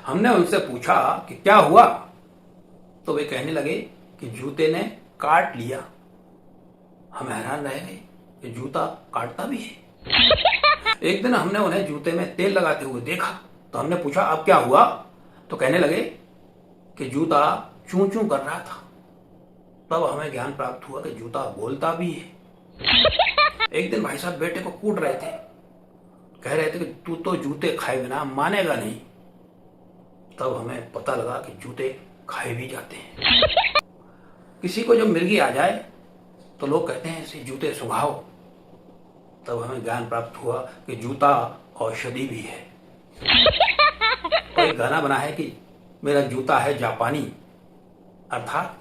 हमने उनसे पूछा कि क्या हुआ, तो वे कहने लगे कि जूते ने काट लिया। हम हैरान रह गए कि जूता काटता भी है। एक दिन हमने उन्हें जूते में तेल लगाते हुए देखा, तो हमने पूछा अब क्या हुआ, तो कहने लगे कि जूता चूं चूं कर रहा था। तब हमें ज्ञान प्राप्त हुआ कि जूता बोलता भी है। एक दिन भाई साहब बेटे को कूट रहे थे, कह रहे थे कि तू तो जूते खाए बिना मानेगा नहीं। तब हमें पता लगा कि जूते खाए भी जाते हैं। किसी को जब मिर्गी आ जाए तो लोग कहते हैं इसे जूते सुंघाओ। तब हमें ज्ञान प्राप्त हुआ कि जूता औषधि भी है। और एक गाना बना है कि मेरा जूता है जापानी, अर्थात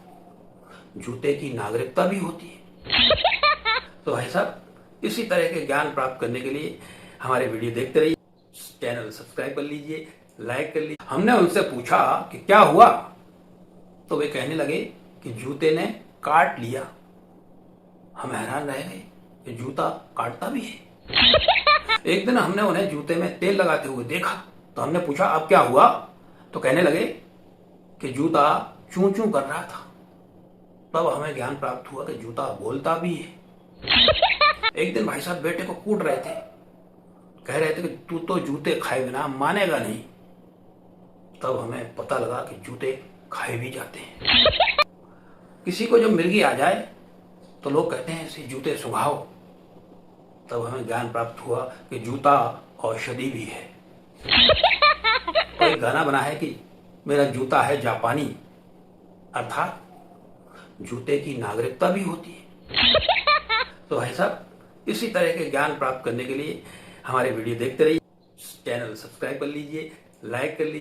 जूते की नागरिकता भी होती है। तो भाई साहब इसी तरह के ज्ञान प्राप्त करने के लिए हमारे वीडियो देखते रहिए, चैनल सब्सक्राइब कर लीजिए, लाइक कर लीजिए। हमने उनसे पूछा कि क्या हुआ, तो वे कहने लगे कि जूते ने काट लिया। हम हैरान रह गए कि जूता काटता भी है। एक दिन हमने उन्हें जूते में तेल लगाते हुए देखा, तो हमने पूछा अब क्या हुआ, तो कहने लगे कि जूता चूं चूं कर रहा था। तब हमें ज्ञान प्राप्त हुआ कि जूता बोलता भी है। एक दिन भाई साहब बेटे को कूट रहे थे, कह रहे थे कि तू तो जूते खाए बिना मानेगा नहीं। तब हमें पता लगा कि जूते खाए भी जाते हैं। किसी को जब मिर्गी आ जाए तो लोग कहते हैं इसे जूते सुंघाओ। तब हमें ज्ञान प्राप्त हुआ कि जूता औषधि भी है। और एक गाना बना है कि मेरा जूता है जापानी, अर्थात जूते की नागरिकता भी होती है। तो भाई साहब इसी तरह के ज्ञान प्राप्त करने के लिए हमारे वीडियो देखते रहिए, चैनल सब्सक्राइब कर लीजिए, लाइक कर लीजिए।